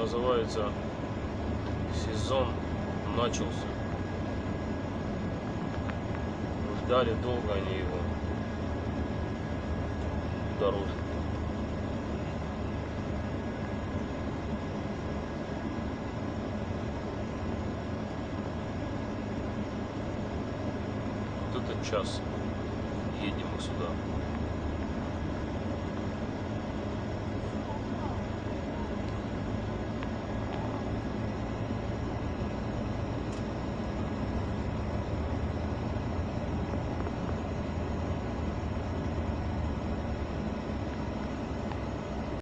называется, сезон начался. Ждали долго они его, дорожку. Вот это час едем мы сюда.